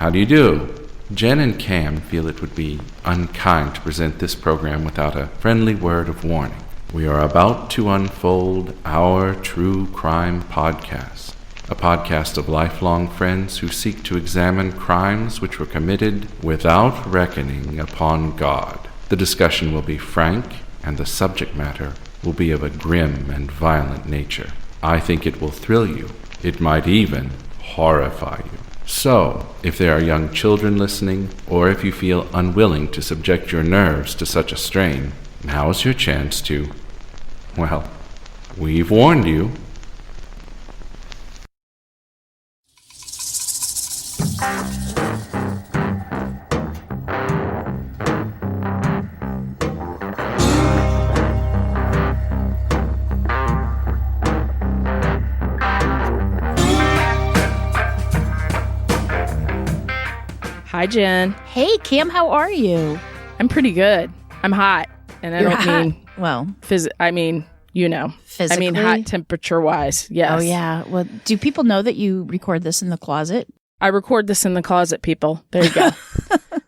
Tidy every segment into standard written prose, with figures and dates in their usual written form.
How do you do? Jen and Cam feel it would be unkind to present this program without a friendly word of warning. We are about to unfold our true crime podcast, a podcast of lifelong friends who seek to examine crimes which were committed without reckoning upon God. The discussion will be frank, and the subject matter will be of a grim and violent nature. I think it will thrill you. It might even horrify you. So, if there are young children listening, or if you feel unwilling to subject your nerves to such a strain, now's your chance to, well, we've warned you. Hi, Jen. Hey, Kim, how are you? I'm pretty good. I'm hot. And I don't mean... Well... you know. Physically? I mean hot temperature-wise, yes. Oh, yeah. Well, do people know that you record this in the closet? I record this in the closet, people. There you go.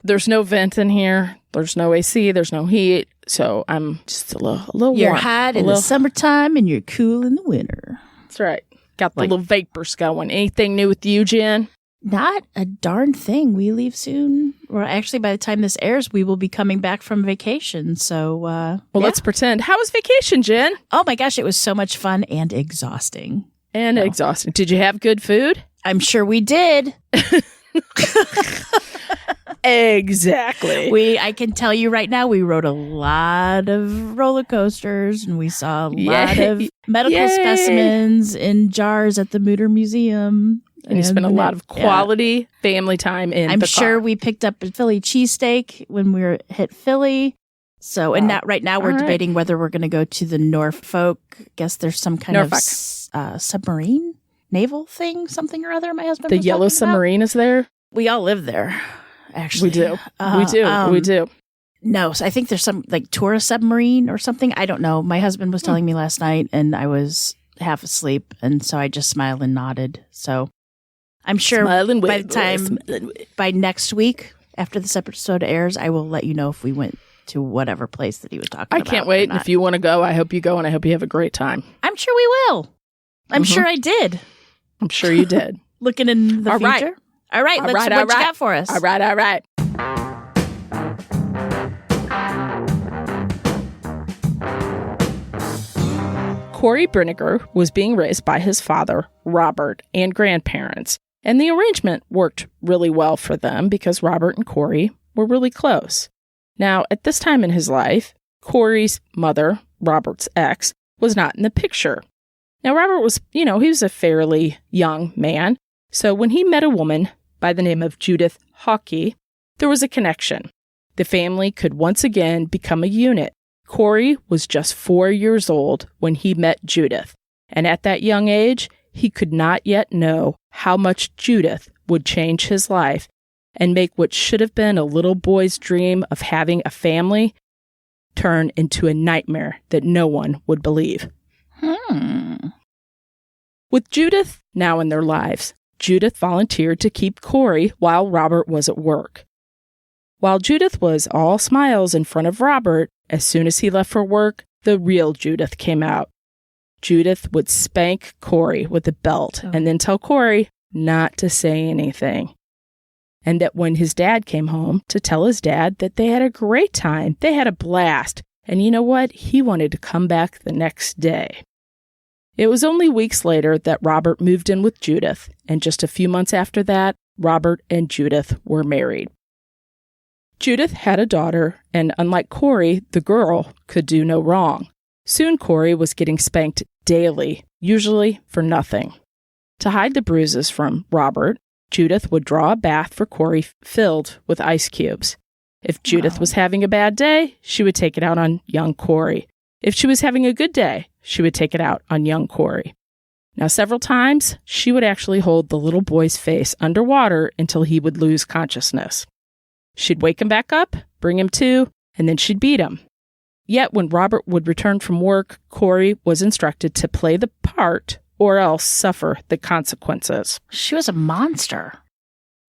There's no vent in here. There's no AC. There's no heat. So I'm just a little warm. You're hot in the summertime and you're cool in the winter. That's right. Got the little vapors going. Anything new with you, Jen? Not a darn thing. We leave soon. Well, actually, by the time this airs, we will be coming back from vacation. So, let's pretend. How was vacation, Jen? Oh my gosh, it was so much fun and exhausting. Exhausting. Did you have good food? I'm sure we did. Exactly. I can tell you right now, we rode a lot of roller coasters and we saw a lot of medical specimens in jars at the Mutter Museum. And you spent a lot of quality family time in I'm the sure car. we picked up a Philly cheesesteak when we were hit Philly. So, and right now we're debating whether we're going to go to the Norfolk. I guess there's some kind of submarine naval thing, something or other. My husband. The yellow submarine is there. We all live there. Actually, we do. We do. No, so I think there's some like tourist submarine or something. I don't know. My husband was telling me last night, and I was half asleep, and so I just smiled and nodded. So. I'm sure by next week, after this episode airs, I will let you know if we went to whatever place that he was talking about. I can't wait. And if you want to go, I hope you go, and I hope you have a great time. I'm sure we will. I'm sure I did. I'm sure you did. Looking in the future. All right. What you got for us? All right. Corey Breininger was being raised by his father, Robert, and grandparents. And the arrangement worked really well for them because Robert and Corey were really close. Now, at this time in his life, Corey's mother, Robert's ex, was not in the picture. Now, Robert was, he was a fairly young man. So when he met a woman by the name of Judith Hawkey, there was a connection. The family could once again become a unit. Corey was just 4 years old when he met Judith. And at that young age, he could not yet know how much Judith would change his life and make what should have been a little boy's dream of having a family turn into a nightmare that no one would believe. With Judith now in their lives, Judith volunteered to keep Corey while Robert was at work. While Judith was all smiles in front of Robert, as soon as he left for work, the real Judith came out. Judith would spank Corey with a belt and then tell Corey not to say anything. And that when his dad came home to tell his dad that they had a great time, they had a blast, and you know what? He wanted to come back the next day. It was only weeks later that Robert moved in with Judith, and just a few months after that, Robert and Judith were married. Judith had a daughter, and unlike Corey, the girl could do no wrong. Soon Corey was getting spanked daily, usually for nothing. To hide the bruises from Robert, Judith would draw a bath for Corey filled with ice cubes. If Judith was having a bad day, she would take it out on young Corey. If she was having a good day, she would take it out on young Corey. Now, several times, she would actually hold the little boy's face underwater until he would lose consciousness. She'd wake him back up, bring him to, and then she'd beat him. Yet when Robert would return from work, Corey was instructed to play the part or else suffer the consequences. She was a monster.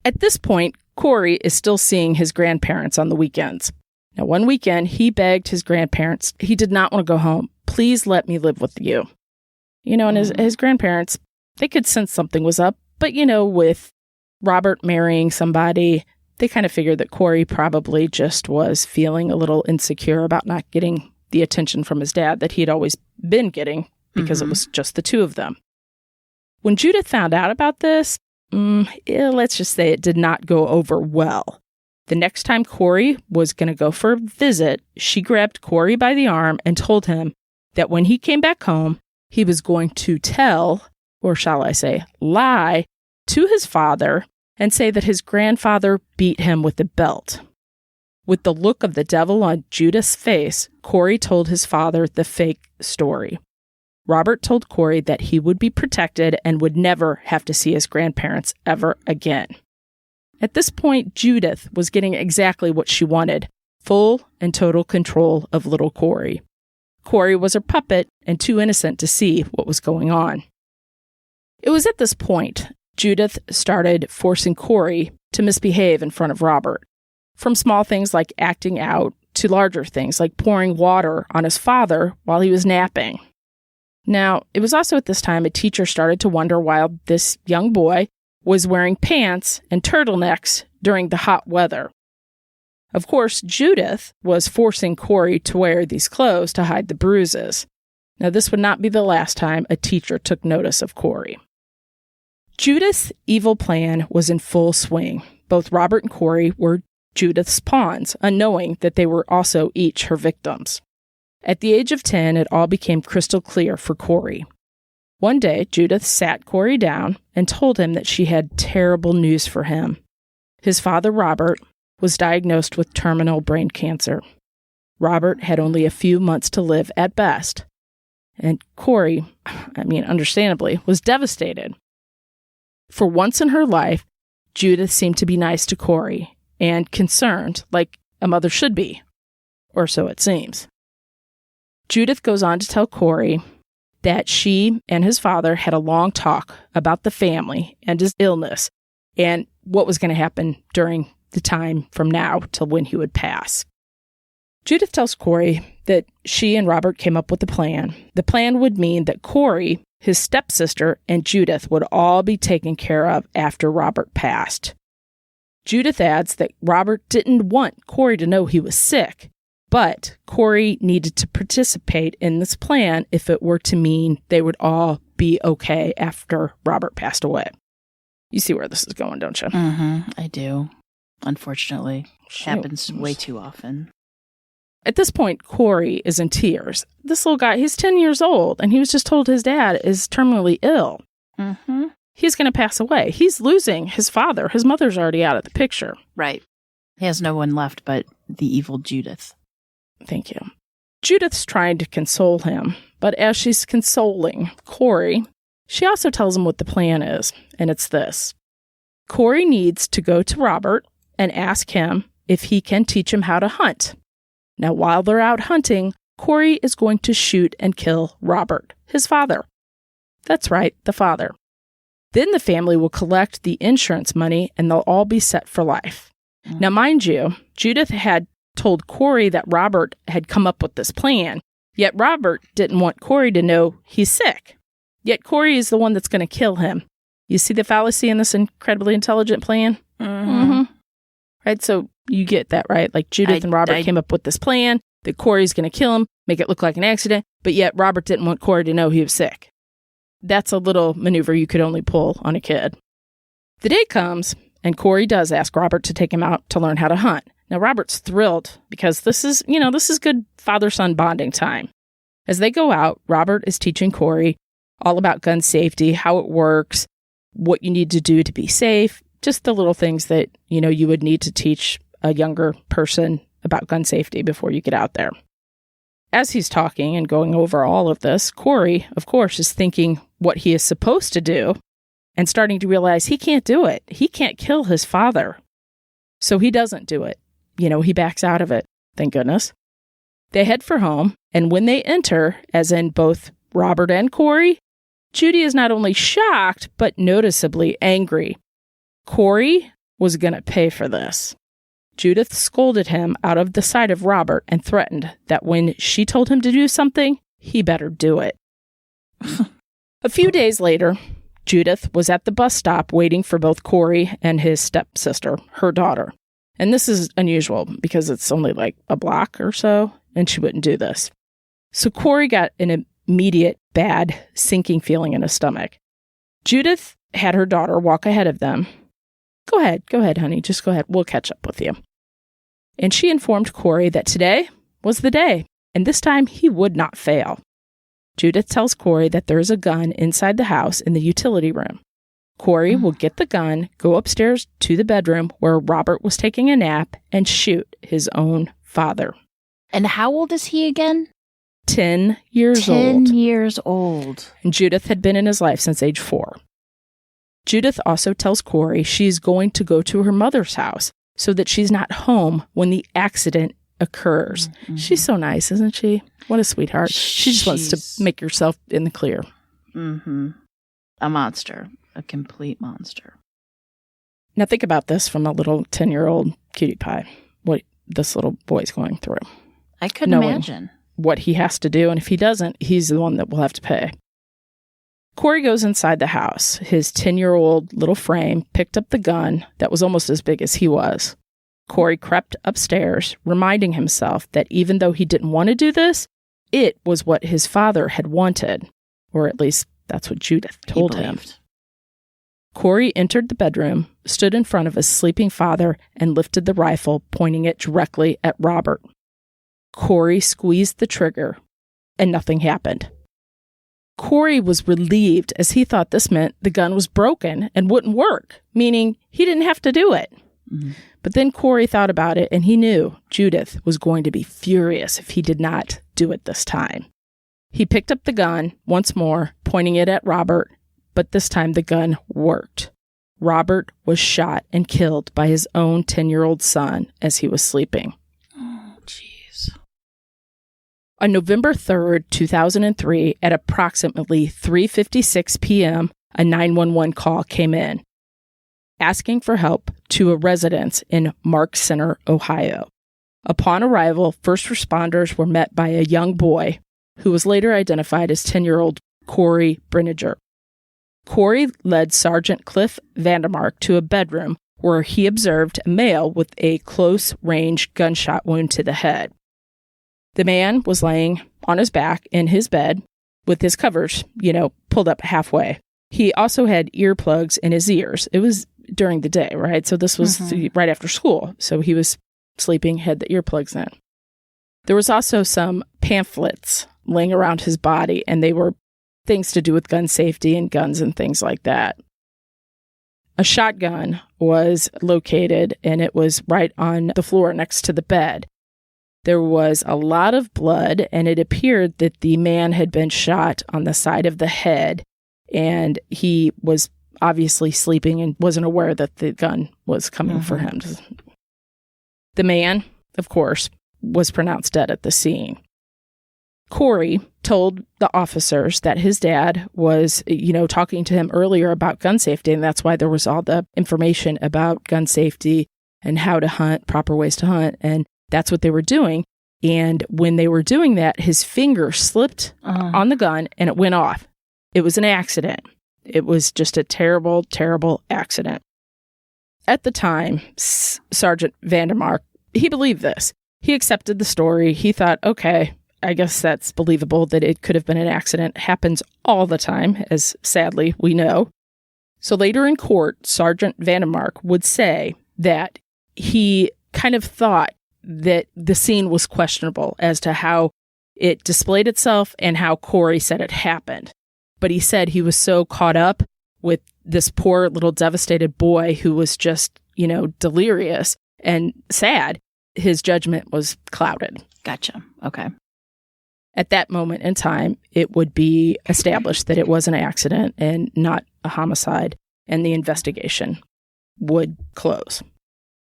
At this point, Corey is still seeing his grandparents on the weekends. Now, one weekend, he begged his grandparents, he did not want to go home. Please let me live with you. And his grandparents, they could sense something was up. But, with Robert marrying somebody, they kind of figured that Corey probably just was feeling a little insecure about not getting the attention from his dad that he'd always been getting because it was just the two of them. When Judith found out about this, let's just say it did not go over well. The next time Corey was going to go for a visit, she grabbed Corey by the arm and told him that when he came back home, he was going to tell, or shall I say, lie, to his father and say that his grandfather beat him with a belt. With the look of the devil on Judith's face, Corey told his father the fake story. Robert told Corey that he would be protected and would never have to see his grandparents ever again. At this point, Judith was getting exactly what she wanted, full and total control of little Corey. Corey was her puppet and too innocent to see what was going on. It was at this point Judith started forcing Corey to misbehave in front of Robert, from small things like acting out to larger things like pouring water on his father while he was napping. Now, it was also at this time a teacher started to wonder why this young boy was wearing pants and turtlenecks during the hot weather. Of course, Judith was forcing Corey to wear these clothes to hide the bruises. Now, this would not be the last time a teacher took notice of Corey. Judith's evil plan was in full swing. Both Robert and Corey were Judith's pawns, unknowing that they were also each her victims. At the age of 10, it all became crystal clear for Corey. One day, Judith sat Corey down and told him that she had terrible news for him. His father, Robert, was diagnosed with terminal brain cancer. Robert had only a few months to live at best. And Corey, understandably, was devastated. For once in her life, Judith seemed to be nice to Corey and concerned, like a mother should be, or so it seems. Judith goes on to tell Corey that she and his father had a long talk about the family and his illness and what was going to happen during the time from now till when he would pass. Judith tells Corey that she and Robert came up with a plan. The plan would mean that Corey, his stepsister, and Judith would all be taken care of after Robert passed. Judith adds that Robert didn't want Corey to know he was sick, but Corey needed to participate in this plan if it were to mean they would all be okay after Robert passed away. You see where this is going, don't you? I do. Unfortunately, it happens way too often. At this point, Corey is in tears. This little guy, he's 10 years old, and he was just told his dad is terminally ill. He's going to pass away. He's losing his father. His mother's already out of the picture. Right. He has no one left but the evil Judith. Thank you. Judith's trying to console him, but as she's consoling Corey, she also tells him what the plan is, and it's this. Corey needs to go to Robert and ask him if he can teach him how to hunt. Now, while they're out hunting, Corey is going to shoot and kill Robert, his father. That's right, the father. Then the family will collect the insurance money and they'll all be set for life. Now, mind you, Judith had told Corey that Robert had come up with this plan, yet Robert didn't want Corey to know he's sick. Yet Corey is the one that's going to kill him. You see the fallacy in this incredibly intelligent plan? Right, so you get that, right? Like Judith and Robert came up with this plan that Corey's going to kill him, make it look like an accident, but yet Robert didn't want Corey to know he was sick. That's a little maneuver you could only pull on a kid. The day comes, and Corey does ask Robert to take him out to learn how to hunt. Now, Robert's thrilled because this is good father-son bonding time. As they go out, Robert is teaching Corey all about gun safety, how it works, what you need to do to be safe, just the little things that, you would need to teach a younger person about gun safety before you get out there. As he's talking and going over all of this, Corey, of course, is thinking what he is supposed to do and starting to realize he can't do it. He can't kill his father. So he doesn't do it. He backs out of it. Thank goodness. They head for home, and when they enter, as in both Robert and Corey, Judy is not only shocked, but noticeably angry. Corey was going to pay for this. Judith scolded him out of the sight of Robert and threatened that when she told him to do something, he better do it. A few days later, Judith was at the bus stop waiting for both Corey and his stepsister, her daughter. And this is unusual because it's only like a block or so, and she wouldn't do this. So Corey got an immediate bad sinking feeling in his stomach. Judith had her daughter walk ahead of them. Go ahead, honey, just go ahead. We'll catch up with you. And she informed Corey that today was the day, and this time he would not fail. Judith tells Corey that there is a gun inside the house in the utility room. Corey will get the gun, go upstairs to the bedroom where Robert was taking a nap, and shoot his own father. And how old is he again? 10 years old. 10 years old. And Judith had been in his life since age 4. Judith also tells Corey she's going to go to her mother's house so that she's not home when the accident occurs. Mm-hmm. She's so nice, isn't she? What a sweetheart. She just wants to make herself in the clear. Mm-hmm. A monster. A complete monster. Now think about this from a little 10-year-old cutie pie, what this little boy's going through. I couldn't imagine. What he has to do, and if he doesn't, he's the one that will have to pay. Corey goes inside the house. His 10-year-old little frame picked up the gun that was almost as big as he was. Corey crept upstairs, reminding himself that even though he didn't want to do this, it was what his father had wanted, or at least that's what Judith told him. Corey entered the bedroom, stood in front of his sleeping father, and lifted the rifle, pointing it directly at Robert. Corey squeezed the trigger, and nothing happened. Corey was relieved as he thought this meant the gun was broken and wouldn't work, meaning he didn't have to do it. Mm-hmm. But then Corey thought about it, and he knew Judith was going to be furious if he did not do it this time. He picked up the gun once more, pointing it at Robert, but this time the gun worked. Robert was shot and killed by his own 10-year-old son as he was sleeping. Oh, jeez. On November 3rd, 2003, at approximately 3:56 p.m., a 911 call came in, asking for help to a residence in Mark Center, Ohio. Upon arrival, first responders were met by a young boy who was later identified as 10-year-old Corey Breininger. Corey led Sergeant Cliff Vandermark to a bedroom where he observed a male with a close-range gunshot wound to the head. The man was laying on his back in his bed with his covers, pulled up halfway. He also had earplugs in his ears. It was during the day, right? So this was right after school. So he was sleeping, had the earplugs in. There was also some pamphlets laying around his body, and they were things to do with gun safety and guns and things like that. A shotgun was located, and it was right on the floor next to the bed. There was a lot of blood, and it appeared that the man had been shot on the side of the head, and he was obviously sleeping and wasn't aware that the gun was coming for him. The man, of course, was pronounced dead at the scene. Corey told the officers that his dad was, talking to him earlier about gun safety, and that's why there was all the information about gun safety and how to hunt, proper ways to hunt, and that's what they were doing. And when they were doing that, his finger slipped on the gun and it went off. It was an accident. It was just a terrible, terrible accident. At the time, Sergeant Vandermark, he believed this. He accepted the story. He thought, okay, I guess that's believable that it could have been an accident. It happens all the time, as sadly we know. So later in court, Sergeant Vandermark would say that he kind of thought that the scene was questionable as to how it displayed itself and how Corey said it happened. But he said he was so caught up with this poor little devastated boy who was just, delirious and sad, his judgment was clouded. Gotcha. Okay. At that moment in time, it would be established that it was an accident and not a homicide, and the investigation would close.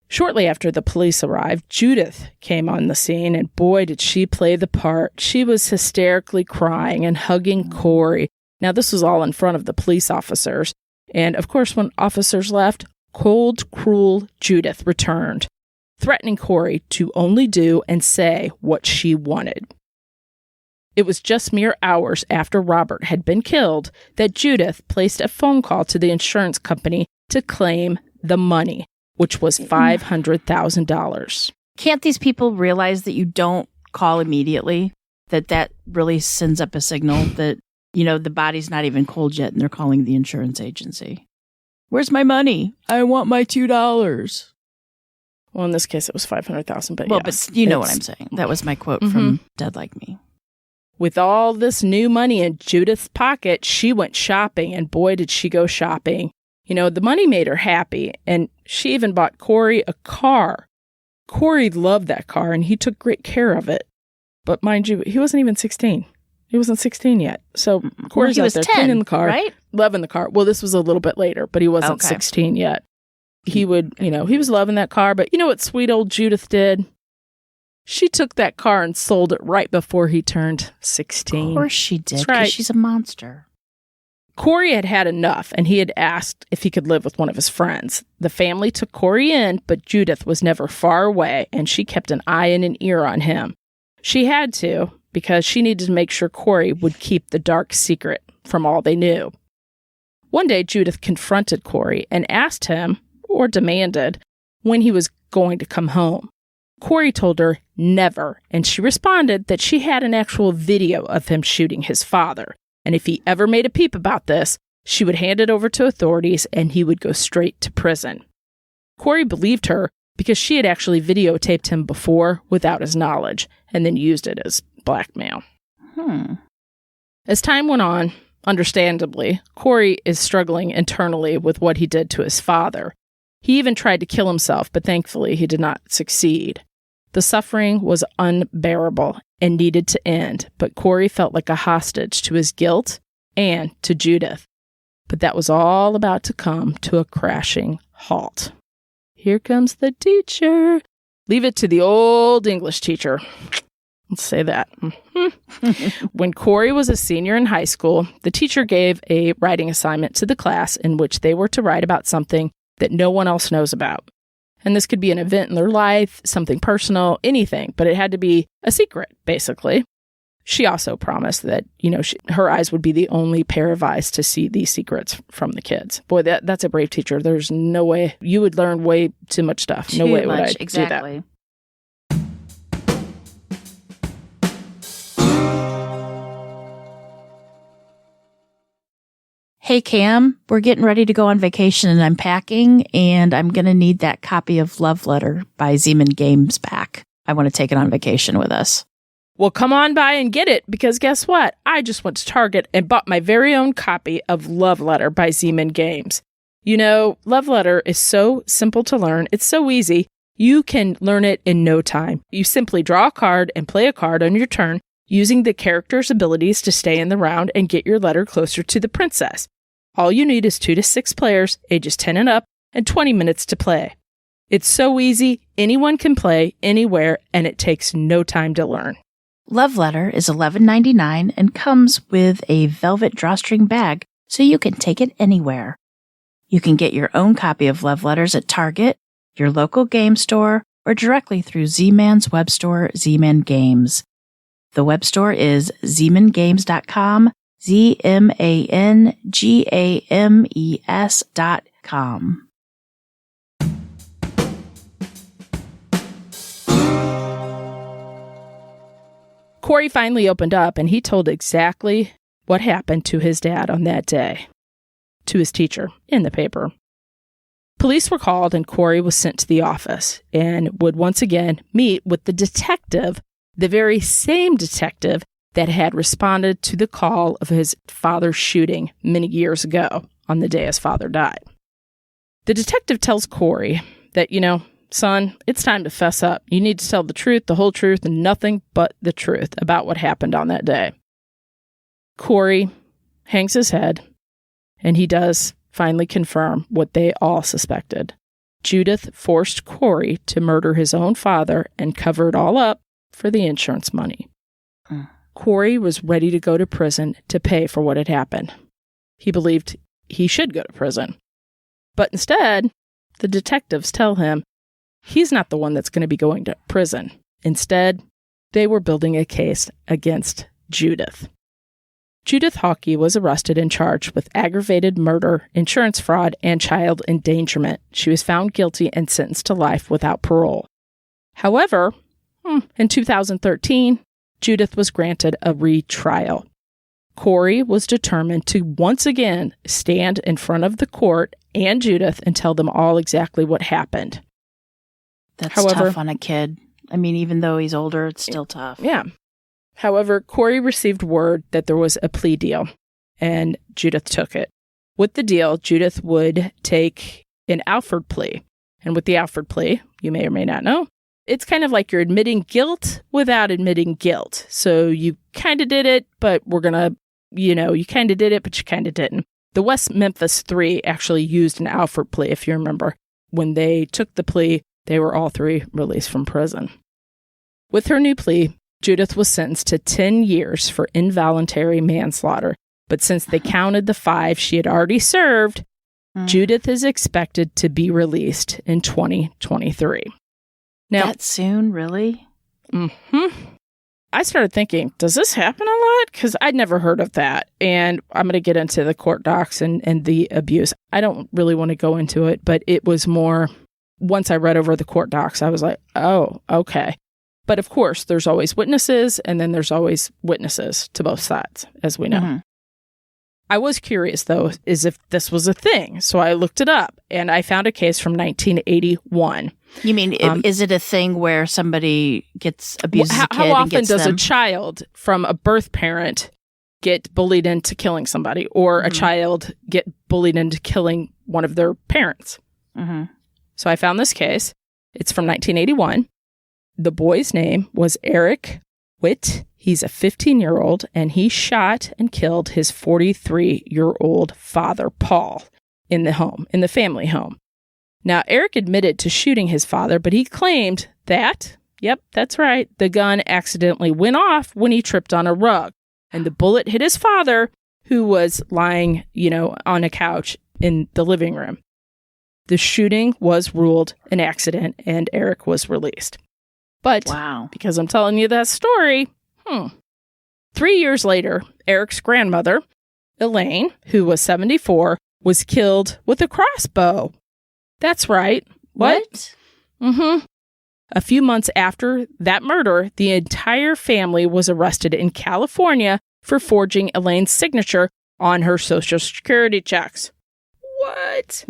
Shortly after the police arrived, Judith came on the scene, and boy, did she play the part. She was hysterically crying and hugging Corey. Now, this was all in front of the police officers. And of course, when officers left, cold, cruel Judith returned, threatening Corey to only do and say what she wanted. It was just mere hours after Robert had been killed that Judith placed a phone call to the insurance company to claim the money, which was $500,000. Can't these people realize that you don't call immediately? That really sends up a signal that, the body's not even cold yet and they're calling the insurance agency. Where's my money? I want my $2. Well, in this case, it was $500,000, but but you know what I'm saying. That was my quote from Dead Like Me. With all this new money in Judith's pocket, she went shopping, and boy, did she go shopping. The money made her happy, and she even bought Corey a car. Corey loved that car, and he took great care of it. But mind you, he wasn't even 16. He wasn't 16 yet. So Corey's out there 10, cleaning the car, right? loving the car. Well, this was a little bit later, but he wasn't 16 yet. He would, he was loving that car. But you know what sweet old Judith did? She took that car and sold it right before he turned 16. Of course she did, That's right. She's a monster. Corey had had enough, and he had asked if he could live with one of his friends. The family took Corey in, but Judith was never far away, and she kept an eye and an ear on him. She had to, because she needed to make sure Corey would keep the dark secret from all they knew. One day, Judith confronted Corey and asked him, or demanded, when he was going to come home. Corey told her never, and she responded that she had an actual video of him shooting his father, and if he ever made a peep about this, she would hand it over to authorities and he would go straight to prison. Corey believed her because she had actually videotaped him before without his knowledge and then used it as blackmail. As time went on, understandably, Corey is struggling internally with what he did to his father. He even tried to kill himself, but thankfully he did not succeed. The suffering was unbearable and needed to end, but Corey felt like a hostage to his guilt and to Judith. But that was all about to come to a crashing halt. Here comes the teacher. Leave it to the old English teacher. Let's say that. When Corey was a senior in high school, the teacher gave a writing assignment to the class in which they were to write about something that no one else knows about. And this could be an event in their life, something personal, anything, but it had to be a secret, basically. She also promised that, her eyes would be the only pair of eyes to see these secrets from the kids. Boy, that's a brave teacher. There's no way. You would learn way too much stuff. No way would I do that. Hey, Cam, we're getting ready to go on vacation and I'm packing and I'm going to need that copy of Love Letter by Zeman Games back. I want to take it on vacation with us. Well, come on by and get it because guess what? I just went to Target and bought my very own copy of Love Letter by Zeman Games. Love Letter is so simple to learn. It's so easy. You can learn it in no time. You simply draw a card and play a card on your turn using the character's abilities to stay in the round and get your letter closer to the princess. All you need is 2 to 6 players, ages 10 and up, and 20 minutes to play. It's so easy, anyone can play, anywhere, and it takes no time to learn. Love Letter is $11.99 and comes with a velvet drawstring bag, so you can take it anywhere. You can get your own copy of Love Letters at Target, your local game store, or directly through Z-Man's web store, Z-Man Games. The web store is zemangames.com, ZMANGAMES.com. Corey finally opened up and he told exactly what happened to his dad on that day. To his teacher in the paper. Police were called and Corey was sent to the office and would once again meet with the detective, the very same detective that had responded to the call of his father's shooting many years ago on the day his father died. The detective tells Corey that, son, it's time to fess up. You need to tell the truth, the whole truth, and nothing but the truth about what happened on that day. Corey hangs his head, and he does finally confirm what they all suspected. Judith forced Corey to murder his own father and cover it all up for the insurance money. Corey was ready to go to prison to pay for what had happened. He believed he should go to prison. But instead, the detectives tell him he's not the one that's going to be going to prison. Instead, they were building a case against Judith. Judith Hawkey was arrested and charged with aggravated murder, insurance fraud, and child endangerment. She was found guilty and sentenced to life without parole. However, in 2013, Judith was granted a retrial. Corey was determined to once again stand in front of the court and Judith and tell them all exactly what happened. That's tough on a kid. I mean, even though he's older, it's still tough. Yeah. However, Corey received word that there was a plea deal, and Judith took it. With the deal, Judith would take an Alford plea. And with the Alford plea, you may or may not know, it's kind of like you're admitting guilt without admitting guilt. So you kind of did it, but we're going to, you kind of did it, but you kind of didn't. The West Memphis Three actually used an Alford plea, if you remember. When they took the plea, they were all three released from prison. With her new plea, Judith was sentenced to 10 years for involuntary manslaughter. But since they counted the 5 she had already served, Judith is expected to be released in 2023. Now, that soon, really? I started thinking, does this happen a lot? Because I'd never heard of that. And I'm going to get into the court docs and the abuse. I don't really want to go into it, but it was more, once I read over the court docs, I was like, oh, okay. But of course, there's always witnesses, and then there's always witnesses to both sides, as we know. Mm-hmm. I was curious, though, as if this was a thing. So I looked it up, and I found a case from 1981. You mean, is it a thing where somebody abuses a kid how often and gets does them? A child from a birth parent get bullied into killing somebody, or a child get bullied into killing one of their parents? Mm-hmm. So I found this case. It's from 1981. The boy's name was Eric Witt. He's a 15-year-old, and he shot and killed his 43-year-old father, Paul, in the family home. Now, Eric admitted to shooting his father, but he claimed that, yep, that's right, the gun accidentally went off when he tripped on a rug, and the bullet hit his father, who was lying, on a couch in the living room. The shooting was ruled an accident, and Eric was released. But because I'm telling you that story, 3 years later, Eric's grandmother, Elaine, who was 74, was killed with a crossbow. That's right. What? Mm-hmm. A few months after that murder, the entire family was arrested in California for forging Elaine's signature on her Social Security checks. What?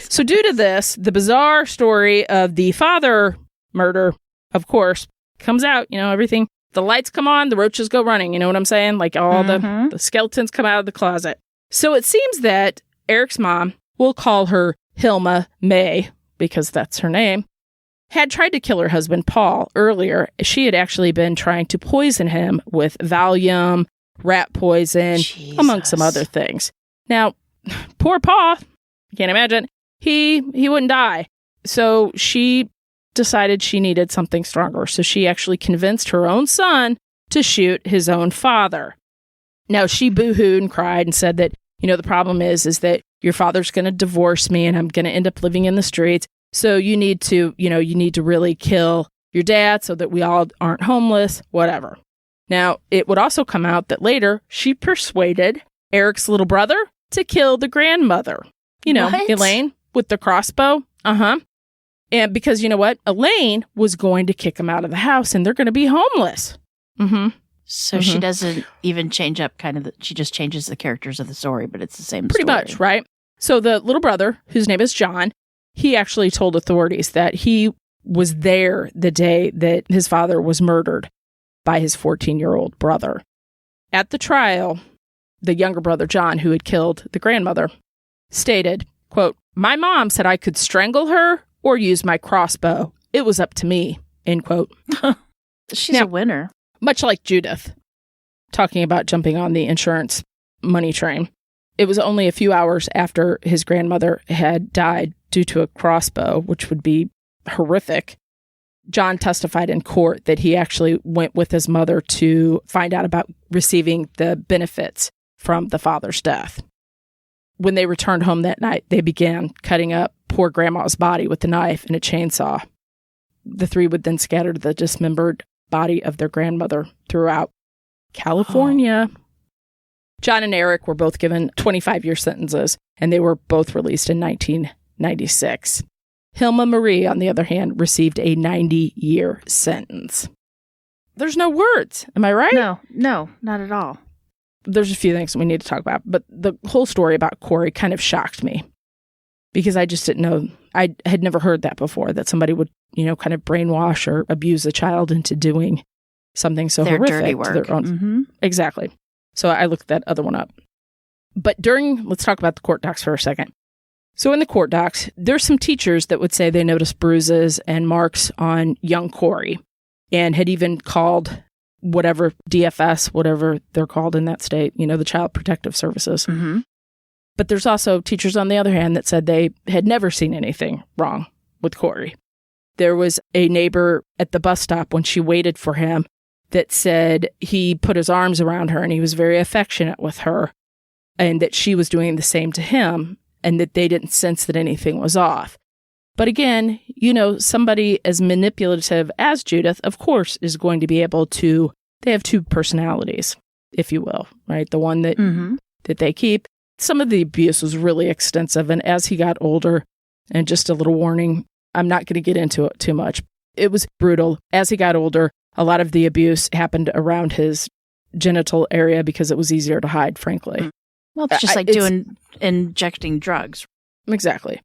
So due to this, the bizarre story of the father murder, of course, comes out, everything. The lights come on, the roaches go running. You know what I'm saying? Like all the skeletons come out of the closet. So it seems that Eric's mom, we'll call her Hilma May, because that's her name, had tried to kill her husband, Paul, earlier. She had actually been trying to poison him with Valium, rat poison, among some other things. Now, poor Paul, you can't imagine, he wouldn't die. So she decided she needed something stronger. So she actually convinced her own son to shoot his own father. Now, she boo-hooed and cried and said that, the problem is that your father's going to divorce me and I'm going to end up living in the streets. So you need to really kill your dad so that we all aren't homeless, whatever. Now, it would also come out that later she persuaded Eric's little brother to kill the grandmother. What? Elaine with the crossbow. Uh-huh. And because you know what? Elaine was going to kick him out of the house and they're going to be homeless. Mm-hmm. So she doesn't even change up she just changes the characters of the story, but it's the same Pretty story. much, right? So the little brother, whose name is John, he actually told authorities that he was there the day that his father was murdered by his 14-year-old brother. At the trial, the younger brother, John, who had killed the grandmother, stated, quote, "My mom said I could strangle her or use my crossbow. It was up to me," end quote. She's a winner. Much like Judith, talking about jumping on the insurance money train. It was only a few hours after his grandmother had died due to a crossbow, which would be horrific. John testified in court that he actually went with his mother to find out about receiving the benefits from the father's death. When they returned home that night, they began cutting up poor Grandma's body with a knife and a chainsaw. The three would then scatter the dismembered body of their grandmother throughout California. Oh. John and Eric were both given 25-year sentences, and they were both released in 1996. Hilma Marie, on the other hand, received a 90-year sentence. There's no words. Am I right? No, not at all. There's a few things we need to talk about, but the whole story about Corey kind of shocked me because I just didn't know. I had never heard that before, that somebody would, kind of brainwash or abuse a child into doing something so horrific. Dirty work. To their own. Mm-hmm. Exactly. So I looked that other one up. But let's talk about the court docs for a second. So in the court docs, there's some teachers that would say they noticed bruises and marks on young Corey and had even called whatever DFS, whatever they're called in that state, the Child Protective Services. Mm-hmm. But there's also teachers, on the other hand, that said they had never seen anything wrong with Corey. There was a neighbor at the bus stop when she waited for him that said he put his arms around her and he was very affectionate with her, and that she was doing the same to him, and that they didn't sense that anything was off. But again, somebody as manipulative as Judith, of course, is going to be able to, they have two personalities, if you will, right? The one that that they keep. Some of the abuse was really extensive, and as he got older, and just a little warning, I'm not going to get into it too much. It was brutal. As he got older, a lot of the abuse happened around his genital area because it was easier to hide, frankly. Well, it's just injecting drugs. Exactly.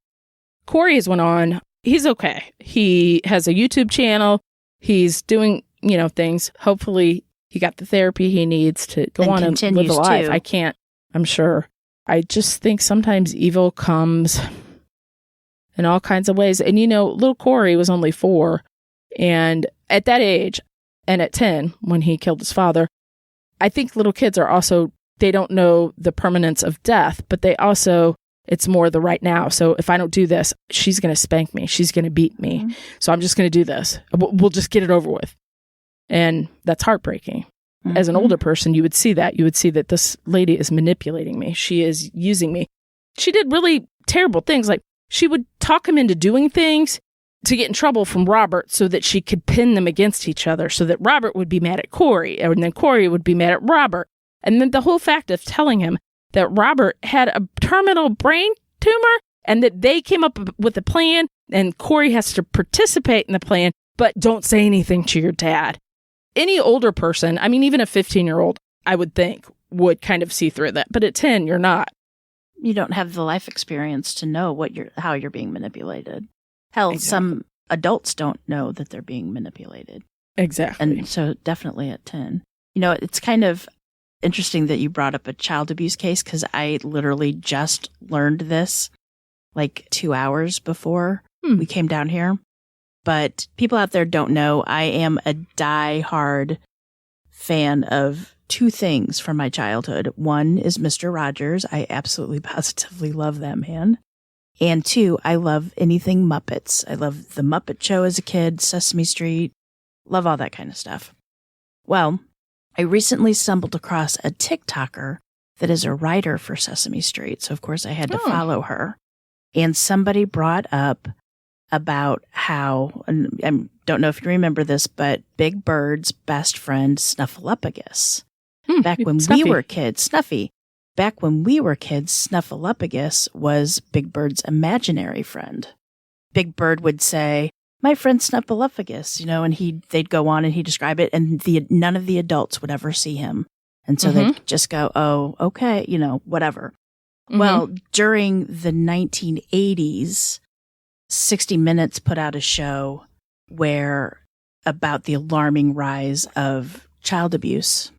Corey has went on. He's okay. He has a YouTube channel. He's doing, things. Hopefully he got the therapy he needs to go on and live a life. I'm sure. I just think sometimes evil comes in all kinds of ways. And, little Corey was only 4. And at that age, and at 10, when he killed his father, I think little kids are also, they don't know the permanence of death, but they also, it's more the right now. So if I don't do this, she's going to spank me. She's going to beat me. Mm-hmm. So I'm just going to do this. We'll just get it over with. And that's heartbreaking. Mm-hmm. As an older person, you would see that. You would see that this lady is manipulating me. She is using me. She did really terrible things. Like, she would talk him into doing things to get in trouble from Robert so that she could pin them against each other, so that Robert would be mad at Corey, and then Corey would be mad at Robert. And then the whole fact of telling him that Robert had a terminal brain tumor and that they came up with a plan and Corey has to participate in the plan, but don't say anything to your dad. Any older person, even a 15-year-old, I would think, would kind of see through that. But at 10, you're not. You don't have the life experience to know how you're being manipulated. Hell, exactly. Some adults don't know that they're being manipulated. Exactly. And so definitely at 10. It's kind of interesting that you brought up a child abuse case, because I literally just learned this like 2 hours before we came down here. But people out there don't know, I am a die-hard fan of 2 things from my childhood. One is Mr. Rogers. I absolutely positively love that man. And 2, I love anything Muppets. I love The Muppet Show as a kid, Sesame Street, love all that kind of stuff. Well, I recently stumbled across a TikToker that is a writer for Sesame Street. So, of course, I had to follow her. And somebody brought up about how, and I don't know if you remember this, but Big Bird's best friend, Snuffleupagus. Back when we were kids, Snuffy. Back when we were kids, Snuffleupagus was Big Bird's imaginary friend. Big Bird would say, "My friend Snuffleupagus," and they'd go on and he'd describe it, and none of the adults would ever see him. And so they'd just go, "Oh, okay, whatever." Mm-hmm. Well, during the 1980s, 60 Minutes put out a show about the alarming rise of child abuse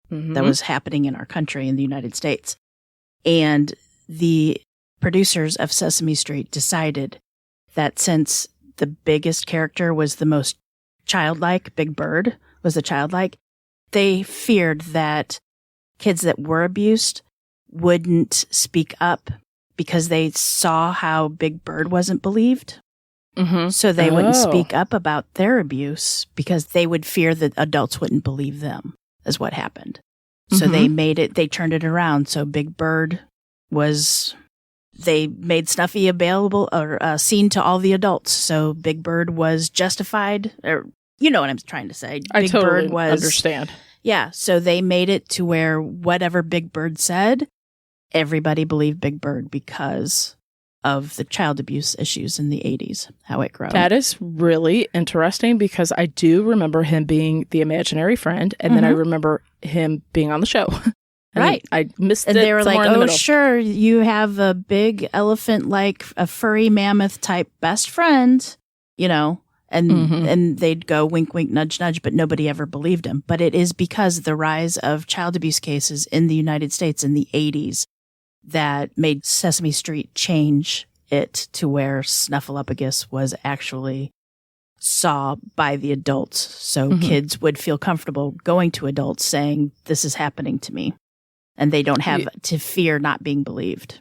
that was happening in our country, in the United States. And the producers of Sesame Street decided that since the biggest character was the most childlike, Big Bird was the childlike, they feared that kids that were abused wouldn't speak up because they saw how Big Bird wasn't believed. Mm-hmm. So they wouldn't speak up about their abuse because they would fear that adults wouldn't believe them, is what happened. So they turned it around. So Big Bird they made Snuffy available or seen to all the adults. So Big Bird was justified, or you know what I'm trying to say. I totally understand. Yeah, so they made it to where whatever Big Bird said, everybody believed Big Bird because of the child abuse issues in the 80s, how it grew. That is really interesting because I do remember him being the imaginary friend, and then I remember him being on the show. Right. I missed and it. And they were like, oh, sure, you have a big elephant, like a furry mammoth type best friend, you know, and they'd go wink, wink, nudge, nudge, but nobody ever believed him. But it is because of the rise of child abuse cases in the United States in the 80s that made Sesame Street change it to where Snuffleupagus was actually saw by the adults. So kids would feel comfortable going to adults saying, this is happening to me. And they don't have to fear not being believed.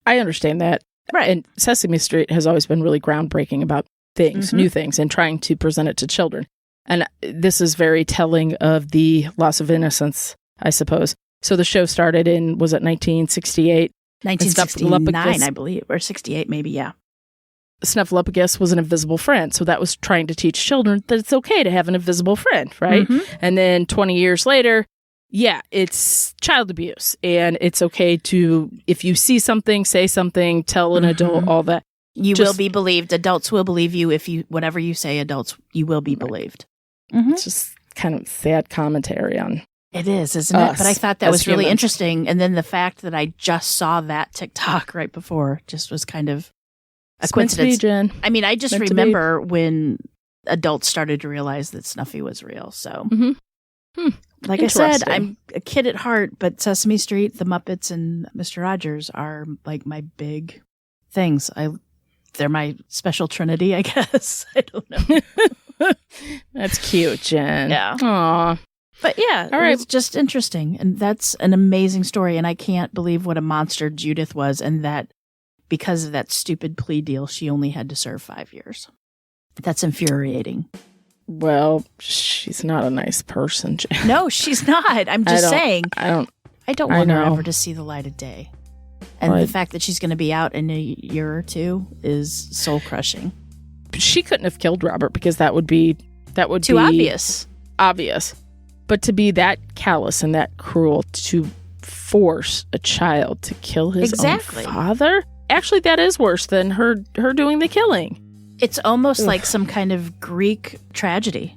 I understand that. Right. And Sesame Street has always been really groundbreaking about things, new things, and trying to present it to children. And this is very telling of the loss of innocence, I suppose. So the show started in, was it 1968? 1969, I believe, or 68 maybe, yeah. Snuffleupagus was an invisible friend, so that was trying to teach children that it's okay to have an invisible friend, right? And then 20 years later, yeah, it's child abuse, and it's okay to, if you see something, say something, tell an adult, all that. You will be believed. Adults will believe you if you, whatever you say, adults, you will be believed. It's just kind of sad commentary on it is, isn't it? But I thought that was really interesting. And then the fact that I just saw that TikTok right before just was kind of a coincidence. Jen. I mean, I just remember when adults started to realize that Snuffy was real. So, like I said, I'm a kid at heart, but Sesame Street, the Muppets, and Mr. Rogers are like my big things. They're my special trinity, I guess. I don't know. That's cute, Jen. Yeah. Aw. But yeah, it's just interesting. And that's an amazing story. And I can't believe what a monster Judith was. And that because of that stupid plea deal, she only had to serve 5 years. That's infuriating. Well, she's not a nice person, Jen. No, she's not. I'm just saying. I don't want her know. ever to see the light of day. And the fact that she's going to be out in a year or two is soul crushing. She couldn't have killed Robert because that would be too obvious. Obvious. But to be that callous and that cruel to force a child to kill his own father? Actually, that is worse than her doing the killing. It's almost like some kind of Greek tragedy.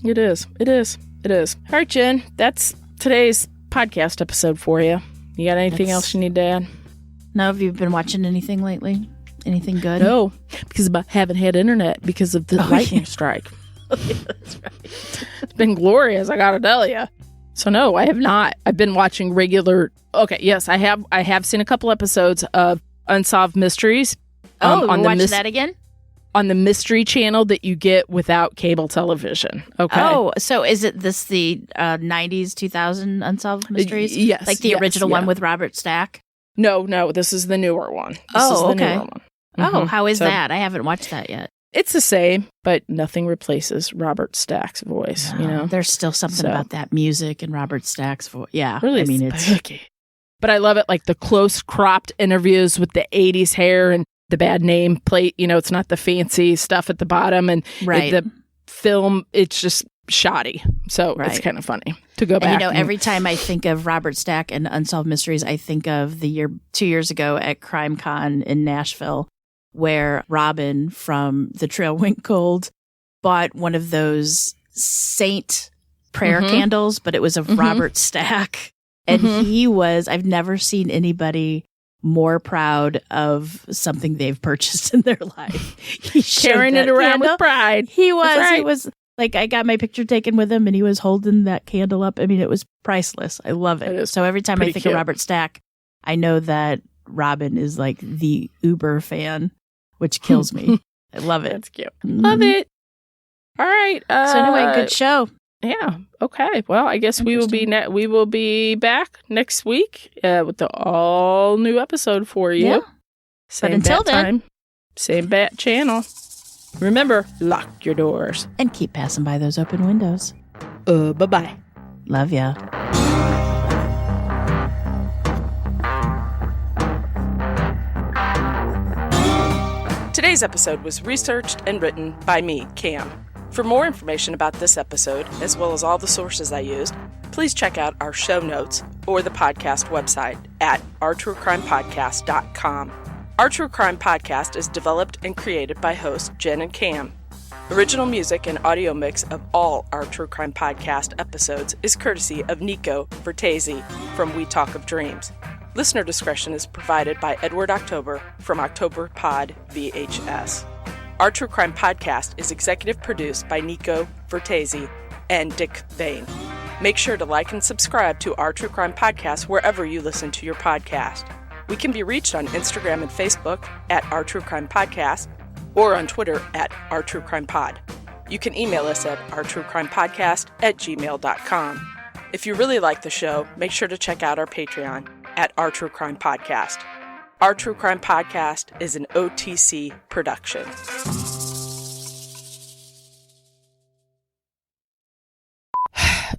It is. All right, Jen, that's today's podcast episode for you. You got anything else you need to add? No, have you been watching anything lately? Anything good? No, because I haven't had internet because of the lightning strike. Oh, yeah, that's right. It's been glorious, I gotta tell you. So no, I have not. I've been watching regular. Okay, yes, I have. I have seen a couple episodes of Unsolved Mysteries. On watching that again on the Mystery Channel that you get without cable television. Okay. Oh, so is it the 90s 2000 Unsolved Mysteries? Yes, like the original one with Robert Stack. No, this is the newer one. Okay. Newer one. Oh, how is that? I haven't watched that yet. It's the same, but nothing replaces Robert Stack's voice. No, you know, there's still something about that music and Robert Stack's voice. Yeah, really, I mean, it's spooky. But I love it, like the close cropped interviews with the '80s hair and the bad name plate. You know, it's not the fancy stuff at the bottom, and the film. It's just shoddy, so it's kind of funny to go back. And, you know, every time I think of Robert Stack and Unsolved Mysteries, I think of 2 years ago at CrimeCon in Nashville, where Robin from the Trail Went Cold bought one of those saint prayer candles, but it was of Robert Stack. And he was, I've never seen anybody more proud of something they've purchased in their life. He's carrying it around with pride. He was. Right. He was like, I got my picture taken with him and he was holding that candle up. I mean, it was priceless. I love it. So every time I think of Robert Stack, I know that Robin is like the Uber fan, which kills me. I love it. That's cute. Love it. All right. So anyway, good show. Yeah. Okay. Well, I guess we will be back next week with the all new episode for you. Yeah. But until then, same bat channel. Remember, lock your doors and keep passing by those open windows. Bye-bye. Love ya. Today's episode was researched and written by me, Cam. For more information about this episode, as well as all the sources I used, please check out our show notes or the podcast website at ourtruecrimepodcast.com. Our True Crime Podcast is developed and created by hosts Jen and Cam. Original music and audio mix of all our True Crime Podcast episodes is courtesy of Nico from We Talk of Dreams. Listener discretion is provided by Edward October from October Pod VHS. Our True Crime Podcast is executive produced by Nico and Dick Vane. Make sure to like and subscribe to Our True Crime Podcast wherever you listen to your podcast. We can be reached on Instagram and Facebook at Our True Crime Podcast or on Twitter at Our True Crime Pod. You can email us at ourtruecrimepodcast@gmail.com. If you really like the show, make sure to check out our Patreon at Our True Crime Podcast. Our True Crime Podcast is an OTC production.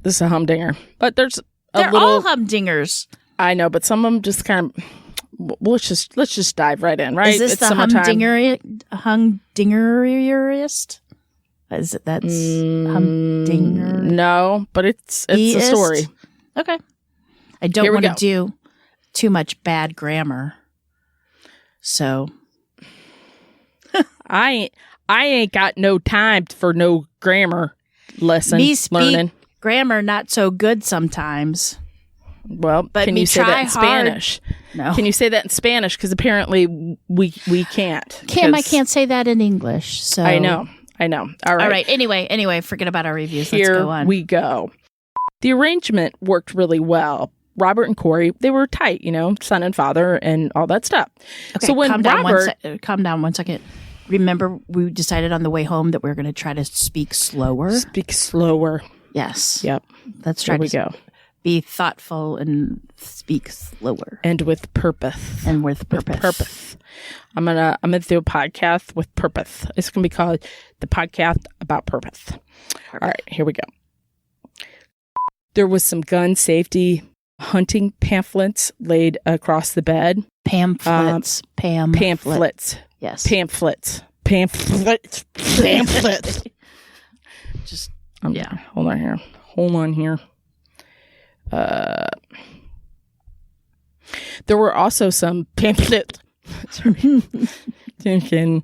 This is a humdinger, but they're all humdingers. I know, but some of them just kind of. Well, let's just dive right in, right? Is this the humdingerist? Is it that's humdinger? No, but it's a story. Okay. I don't want to do too much bad grammar. So I ain't got no time for no grammar lesson learning. Grammar not so good sometimes. Well, but can you say that in Spanish? No. Can you say that in Spanish? Because apparently we can't. I can't say that in English. So I know. All right. Anyway, forget about our reviews. Here Let's go on. We go. The arrangement worked really well. Robert and Corey, they were tight, son and father and all that stuff. Okay, so when calm down one second. Remember, we decided on the way home that we were going to try to speak slower. Speak slower. Yes. Yep. Let's try to go. Be thoughtful and speak slower. And with purpose. I'm gonna do a podcast with purpose. It's gonna be called the podcast about purpose. All right, here we go. There was some gun safety hunting pamphlets laid across the bed. Pamphlets. Yes. Pamphlets. Just Hold on here. There were also some pamphlets. Thinking